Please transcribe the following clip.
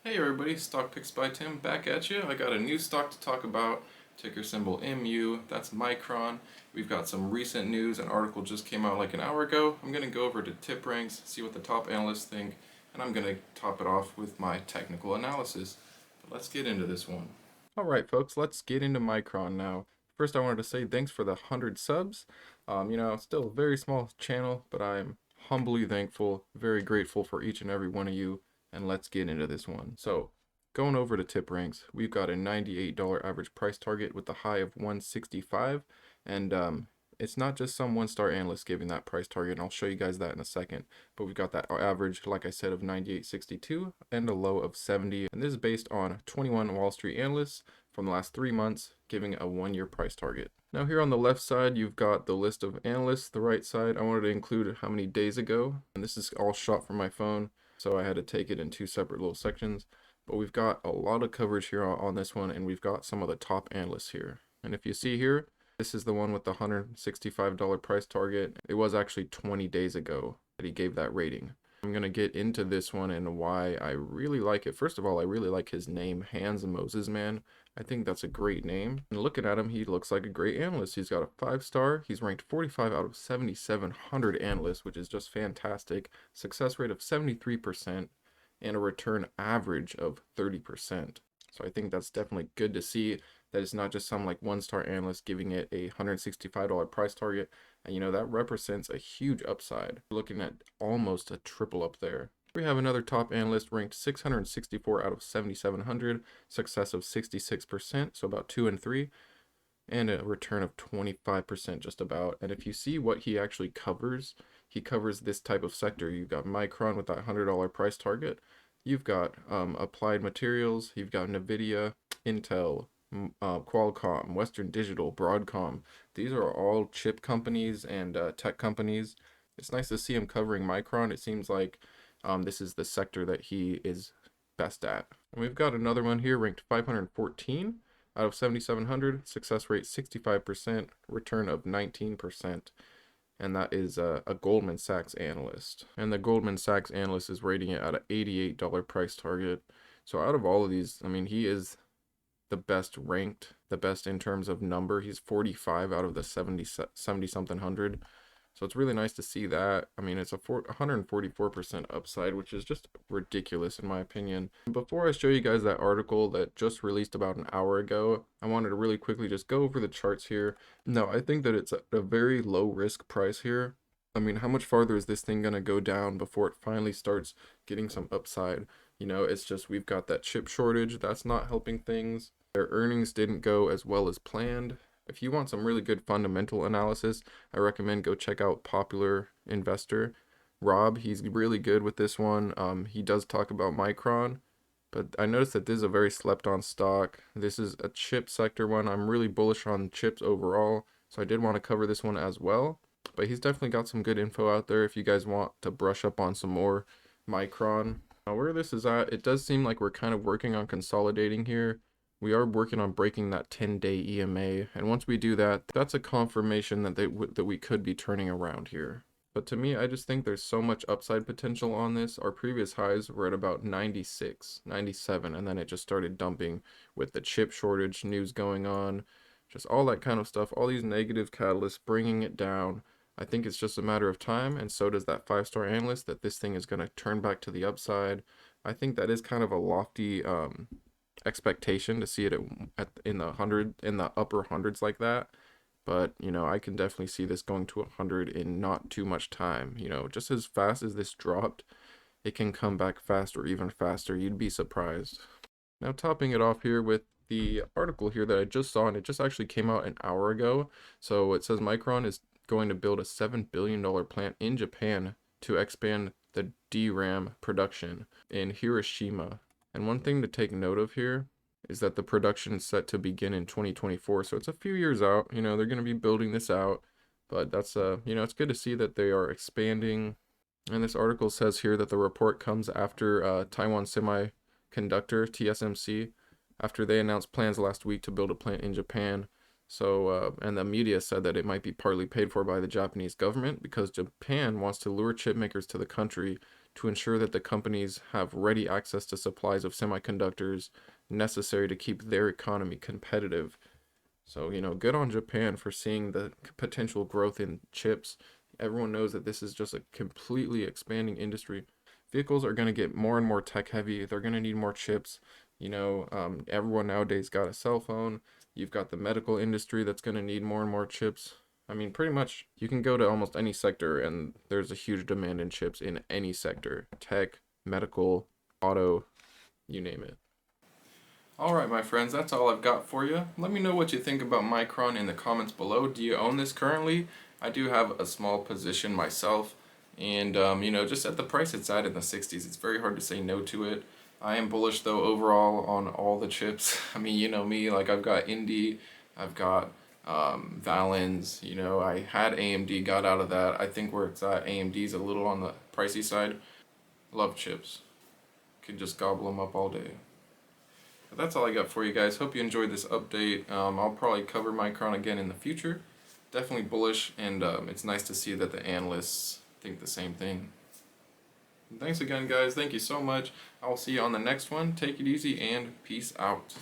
Hey everybody, Stock Picks by Tim back at you. I got a new stock to talk about, ticker symbol MU, that's Micron. We've got some recent news, an article just came out like an hour ago. I'm going to go over to tip ranks, see what the top analysts think, and I'm going to top it off with my technical analysis. But let's get into this one. Alright folks, let's get into Micron now. First I wanted to say thanks for the 100 subs. Still a very small channel, but I'm humbly thankful, very grateful for each and every one of you. And let's get into this one. So going over to tip ranks, we've got a $98 average price target with a high of 165, and it's not just some one-star analyst giving that price target, and I'll show you guys that in a second, but we've got that average, like I said, of 98.62 and a low of 70, and this is based on 21 Wall Street analysts from the last 3 months giving a 1-year price target. Now here on the left side, you've got the list of analysts. The right side, I wanted to include how many days ago, and this is all shot from my phone, so I had to take it in 2 separate little sections. But we've got a lot of coverage here on this one, and we've got some of the top analysts here. And if you see here, this is the one with the $165 price target. It was actually 20 days ago that he gave that rating. I'm going to get into this one and why I really like it. First of all, I really like his name, Hans Moses Man. I think that's a great name. And looking at him, he looks like a great analyst. He's got a 5-star. He's ranked 45 out of 7,700 analysts, which is just fantastic. Success rate of 73% and a return average of 30%. So I think that's definitely good to see that it's not just some like 1-star analyst giving it a $165 price target. And you know, that represents a huge upside. We're looking at almost a triple up there. We have another top analyst ranked 664 out of 7,700, success of 66%, so about 2 and 3, and a return of 25% just about. And if you see what he actually covers, he covers this type of sector. You've got Micron with that $100 price target. You've got Applied Materials. You've got NVIDIA, Intel, Qualcomm, Western Digital, Broadcom. These are all chip companies and tech companies. It's nice to see him covering Micron. It seems like this is the sector that he is best at. And we've got another one here ranked 514 out of 7,700, success rate 65%, return of 19%. And that is a Goldman Sachs analyst. And the Goldman Sachs analyst is rating it at an $88 price target. So out of all of these, I mean, he is the best ranked, the best in terms of number. He's 45 out of the 70 something hundred. So it's really nice to see that. I mean, it's a 144% upside, which is just ridiculous in my opinion. Before I show you guys that article that just released about an hour ago, I wanted to really quickly just go over the charts here. No, I think that it's a very low risk price here. I mean, how much farther is this thing going to go down before it finally starts getting some upside? You know, it's just we've got that chip shortage. That's not helping things. Their earnings didn't go as well as planned. If you want some really good fundamental analysis, I recommend go check out Popular Investor. Rob, he's really good with this one. He does talk about Micron, but I noticed that this is a very slept on stock. This is a chip sector one. I'm really bullish on chips overall, so I did want to cover this one as well. But he's definitely got some good info out there if you guys want to brush up on some more Micron. Now, where this is at, it does seem like we're kind of working on consolidating here. We are working on breaking that 10-day EMA, and once we do that, that's a confirmation that that we could be turning around here. But to me, I just think there's so much upside potential on this. Our previous highs were at about 96, 97, and then it just started dumping with the chip shortage news going on, just all that kind of stuff, all these negative catalysts bringing it down. I think it's just a matter of time, and so does that 5-star analyst, that this thing is going to turn back to the upside. I think that is kind of a lofty expectation to see it in the upper hundreds like that, but you know, I can definitely see this going to 100 in not too much time. You know, just as fast as this dropped, it can come back fast or even faster. You'd be surprised. Now topping it off here with the article here that I just saw, and it just actually came out an hour ago. So it says Micron is going to build a $7 billion plant in Japan to expand the DRAM production in Hiroshima. And one thing to take note of here is that the production is set to begin in 2024. So it's a few years out. You know, they're going to be building this out. But that's, you know, it's good to see that they are expanding. And this article says here that the report comes after Taiwan Semiconductor, TSMC, after they announced plans last week to build a plant in Japan. So, and the media said that it might be partly paid for by the Japanese government because Japan wants to lure chip makers to the country to ensure that the companies have ready access to supplies of semiconductors necessary to keep their economy competitive. So, good on Japan for seeing the potential growth in chips. Everyone knows that this is just a completely expanding industry. Vehicles are going to get more and more tech heavy. They're going to need more chips. Everyone nowadays got a cell phone. You've got the medical industry that's going to need more and more chips. I mean, pretty much you can go to almost any sector and there's a huge demand in chips in any sector. Tech, medical, auto, you name it. Alright, my friends, that's all I've got for you. Let me know what you think about Micron in the comments below. Do you own this currently? I do have a small position myself, and just at the price it's at in the 60s, it's very hard to say no to it. I am bullish though overall on all the chips. I mean, you know me, like I've got Indy, I've got Valens, I had AMD, got out of that. I think where it's at, AMD's a little on the pricey side. Love chips. Could just gobble them up all day. But that's all I got for you guys. Hope you enjoyed this update. I'll probably cover Micron again in the future. Definitely bullish, and it's nice to see that the analysts think the same thing. And thanks again, guys. Thank you so much. I'll see you on the next one. Take it easy, and peace out.